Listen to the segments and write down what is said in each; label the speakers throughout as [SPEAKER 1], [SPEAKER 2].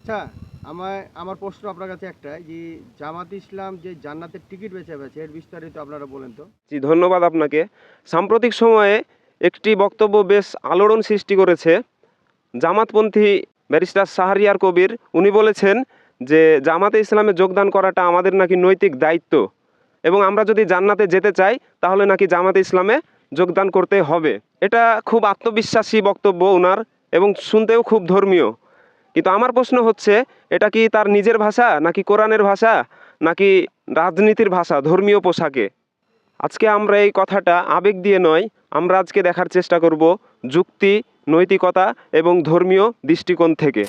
[SPEAKER 1] আচ্ছা, আমার প্রশ্ন আপনার কাছে একটা যে জামাত ইসলাম যে জান্নাতের টিকিট বেচে এর বিস্তারিত আপনারা বলেন তো।
[SPEAKER 2] জি, ধন্যবাদ আপনাকে। সাম্প্রতিক সময়ে একটি বক্তব্য বেশ আলোড়ন সৃষ্টি করেছে। জামাতপন্থী ব্যারিস্টার শাহরিয়ার কবির উনি বলেছেন যে জামাতে ইসলামে যোগদান করাটা আমাদের নাকি নৈতিক দায়িত্ব, এবং আমরা যদি জান্নাতে যেতে চাই তাহলে নাকি জামাতে ইসলামে যোগদান করতে হবে। এটা খুব আত্মবিশ্বাসী বক্তব্য ওনার, এবং শুনতেও খুব ধর্মীয়। কিন্তু আমার প্রশ্ন হচ্ছে, এটা কি তার নিজের ভাষা, নাকি কোরআনের ভাষা, নাকি রাজনীতির ভাষা ধর্মীয় পোশাকে? আজকে আমরা এই কথাটা আবেগ দিয়ে নয়, আমরা আজকে দেখার চেষ্টা করব যুক্তি, নৈতিকতা এবং ধর্মীয় দৃষ্টিকোণ থেকে।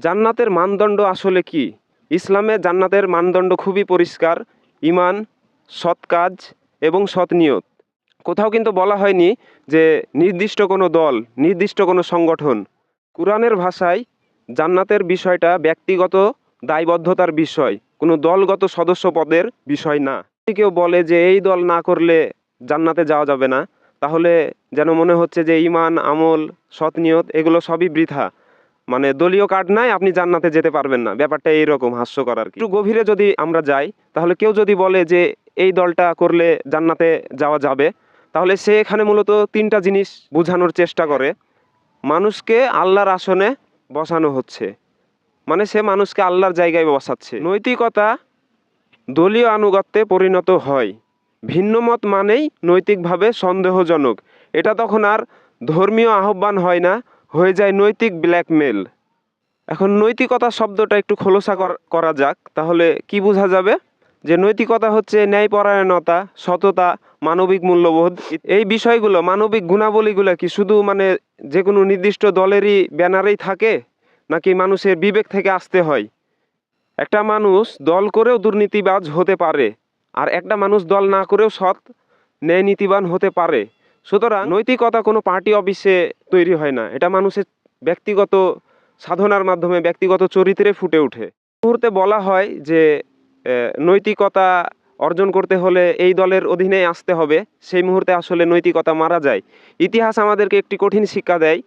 [SPEAKER 2] জান্নাতের মানদণ্ড আসলে কি? ইসলামে জান্নাতের মানদণ্ড খুবই পরিষ্কার: ঈমান, সৎ কাজ এবং সৎ নিয়ত। কোথাও কিন্তু বলা হয়নি যে নির্দিষ্ট কোনো দল, নির্দিষ্ট কোনো সংগঠন। কুরআনের ভাষায় জান্নাতের বিষয়টা ব্যক্তিগত দায়বদ্ধতার বিষয়, কোনো দলগত সদস্য পদের বিষয় না। যদি কেউ বলে যে এই দল না করলে জান্নাতে যাওয়া যাবে না, তাহলে যেন মনে হচ্ছে যে ঈমান, আমল, সৎ নিয়ত এগুলো সবই বৃথা। মানে দলীয় কার্ড নাই, আপনি জান্নাতে যেতে পারবেন না, ব্যাপারটা এইরকম হাস্যকর আর কি। একটু গভীরে যদি আমরা যাই, তাহলে কেউ যদি বলে যে এই দলটা করলে জান্নাতে যাওয়া যাবে, তাহলে সে এখানে মূলত তিনটা জিনিস বোঝানোর চেষ্টা করে। মানুষকে আল্লাহর আসনে বসানো হচ্ছে, মানে সে মানুষকে আল্লাহর জায়গায় বসাচ্ছে। নৈতিকতা দলীয় আনুগত্যে পরিণত হয়। ভিন্নমত মানেই নৈতিকভাবে সন্দেহজনক। এটা তখন আর ধর্মীয় আহ্বান হয় না, হয়ে যায় নৈতিক ব্ল্যাকমেল। এখন নৈতিকতা শব্দটা একটু খোলসা করা যাক, তাহলে কি বোঝা যাবে? যে নৈতিকতা হচ্ছে ন্যায়পরায়ণতা, সততা, মানবিক মূল্যবোধ। এই বিষয়গুলো, মানবিক গুণাবলীগুলো কি শুধু মানে যে কোনো নির্দিষ্ট দলেরই ব্যানারেই থাকে, নাকি মানুষের বিবেক থেকে আসতে হয়? একটা মানুষ দল করেও দুর্নীতিবাজ হতে পারে, আর একটা মানুষ দল না করেও সৎ, ন্যায় নীতিবান হতে পারে। সুতরাং নৈতিকতা কোনো পার্টি অফিসে তৈরি হয় না, এটা মানুষের ব্যক্তিগত সাধনার মাধ্যমে, ব্যক্তিগত চরিত্রে ফুটে ওঠে। মুহূর্তে বলা হয় যে নৈতিকতা অর্জন করতে হলে এই দলের অধীনে আসতে হবে, সেই মুহূর্তে আসলে নৈতিকতা মারা যায়। ইতিহাস আমাদেরকে একটি কঠিন শিক্ষা দেয়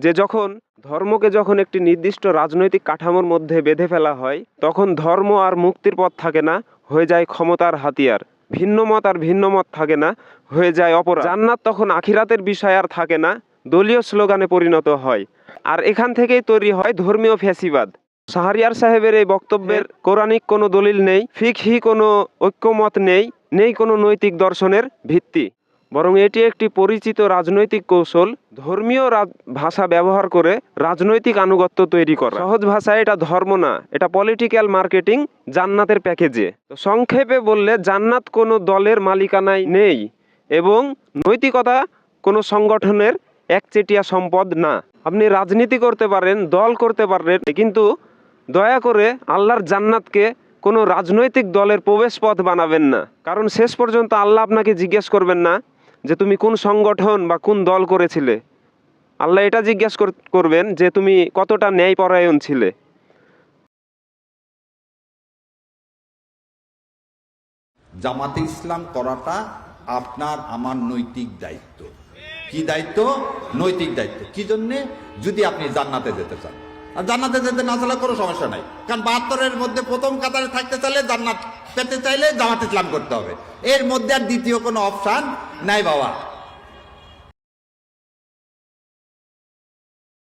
[SPEAKER 2] যে যখন একটি নির্দিষ্ট রাজনৈতিক কাঠামোর মধ্যে বেঁধে ফেলা হয়, তখন ধর্ম আর মুক্তির পথ থাকে না, হয়ে যায় ক্ষমতার হাতিয়ার। ভিন্নমত আর ভিন্নমত থাকে না, হয়ে যায় অপরাধ। জান্নাত তখন আখিরাতের বিষয় আর থাকে না, দলীয় স্লোগানে পরিণত হয়। আর এখান থেকেই তৈরি হয় ধর্মীয় ফ্যাসিবাদ। শাহরিয়ার সাহেবের এই বক্তব্যের পৌরাণিক কোনো দলিল নেই, ফিকহি কোনো ঐক্যমত নেই, নেই কোনো নৈতিক দর্শনের ভিত্তি। বরং এটি একটি পরিচিত রাজনৈতিক কৌশল, ধর্মীয় ভাষা ব্যবহার করে রাজনৈতিক আনুগত্য তৈরি করা। সহজ ভাষায় এটা ধর্ম না, এটা পলিটিক্যাল মার্কেটিং জান্নাতের প্যাকেজে। তো সংক্ষেপে বললে, জান্নাত কোনো দলের মালিকানায় নেই, এবং নৈতিকতা কোনো সংগঠনের একচেটিয়া সম্পদ না। আপনি রাজনীতি করতে পারেন, দল করতে পারেন, কিন্তু দয়া করে আল্লাহর জান্নাতকে কোনো রাজনৈতিক দলের প্রবেশ পথ বানাবেন না। কারণ শেষ পর্যন্ত আল্লাহ আপনাকে জিজ্ঞেস করবেন না যে তুমি কোন সংগঠন বা কোন দল করেছিলে। আল্লাহ এটা জিজ্ঞেস করবেন যে তুমি কতটা ন্যায়পরায়ণ ছিলে।
[SPEAKER 3] জামাতে ইসলাম করাটা আপনার আমার নৈতিক দায়িত্ব। কি দায়িত্ব? নৈতিক দায়িত্ব। কি জন্যে? যদি আপনি জান্নাতে যেতে চান। আর জান্নাতে যেতে না চাইলে কোনো সমস্যা নাই, কারণ ৭২-এর মধ্যে প্রথম কাতারে থাকতে চাইলে, জান্নাত পেতে চাইলে জামাত ইসলাম করতে হবে। এর মধ্যে আর দ্বিতীয় কোনো অপশান নাই বাবা।